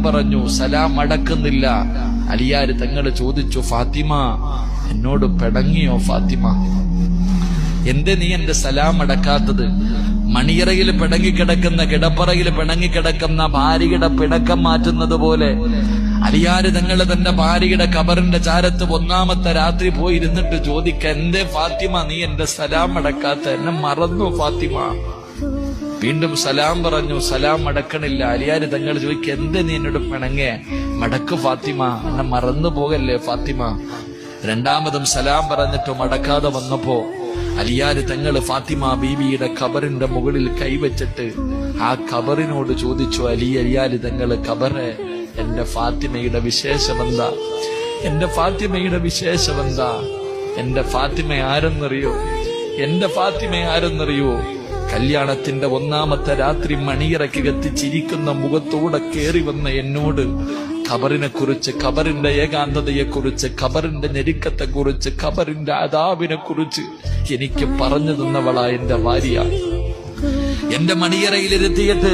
പറഞ്ഞു, സലാം അടക്കുന്നില്ല. അലിയാര് തങ്ങൾ ചോദിച്ചു, ഫാത്തിമ എന്നോട് പിണങ്ങിയോ ഫാത്തിമ? എന്തേ നീ എന്റെ സലാം അടക്കാത്തത്? മണിയറയിൽ പിണങ്ങിക്കിടക്കുന്ന, കിടപ്പറയിൽ പിണങ്ങിക്കിടക്കുന്ന ഭാര്യയുടെ പിണക്കം മാറ്റുന്നത് പോലെ അലിയാര് തങ്ങൾ തന്റെ ഭാര്യയുടെ ഖബറിന്റെ ചാരത്ത് 1-ാമത്തെ രാത്രി പോയി ഇരുന്നിട്ട് ചോദിക്ക, എന്തേ ഫാത്തിമ നീ എന്റെ സലാം അടക്കാത്ത? എന്നെ മറന്നു ഫാത്തിമ? വീണ്ടും സലാം പറഞ്ഞു, സലാം അടക്കണില്ല. അലിയാര് തങ്ങൾ ചോദിക്ക, എന്തേ നീ എന്നോട് പിണങ്ങേ? മടക്ക് ഫാത്തിമ, എന്നെ മറന്നു പോകല്ലേ ഫാത്തിമ? 2-മതും സലാം പറഞ്ഞിട്ടും അടക്കാതെ വന്നപ്പോ അലിയാര് തങ്ങൾ ഫാത്തിമ ബീവിയുടെ ഖബറിന്റെ മുകളിൽ കൈവച്ചിട്ട് ആ ഖബറിനോട് ചോദിച്ചു, അലിയാര് തങ്ങൾ, ഖബറെ, എന്റെ ഫാത്തിമയുടെ വിശേഷമെന്താ? എന്റെ ഫാത്തിമയുടെ വിശേഷമെന്താ? എന്റെ ഫാത്തിമ ആരെന്നറിയോ? എന്റെ ഫാത്തിമ ആരെന്നറിയോ? കല്യാണത്തിന്റെ 1-ാമത്തെ രാത്രി മണിയറയ്ക്ക് കത്തിച്ചിരിക്കുന്ന മുഖത്തോടെ കേറി വന്ന എന്നോട് ഖബറിനെ കുറിച്ച്, ഖബറിന്റെ ഏകാന്തതയെക്കുറിച്ച്, ഖബറിന്റെ ഞെരുക്കത്തെക്കുറിച്ച്, ഖബറിന്റെ അദാബിനെ കുറിച്ച് എനിക്ക് പറഞ്ഞു തന്നവളാ എന്റെ ഭാര്യ. എന്റെ മണിയറയിലിരുത്തിയിട്ട്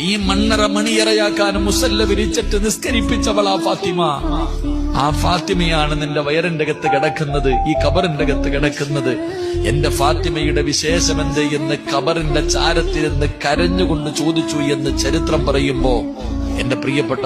ഈ മണ്ണറ മണിയറയാക്കാൻ മുസല്ല വിരിച്ചിട്ട് നിസ്കരിപ്പിച്ചവളാ ഫാത്തിമ. ആ ഫാത്തിമയാണ് നിന്റെ വയറിന്റെ അകത്ത് കിടക്കുന്നത്, ഈ ഖബറിന്റെ അകത്ത് കിടക്കുന്നത്. എന്റെ ഫാത്തിമയുടെ വിശേഷമെന്ത് എന്ന് ഖബറിന്റെ ചാരത്തിരുന്ന് കരഞ്ഞുകൊണ്ട് ചോദിച്ചു എന്ന് ചരിത്രം പറയുമ്പോ എന്റെ പ്രിയപ്പെട്ട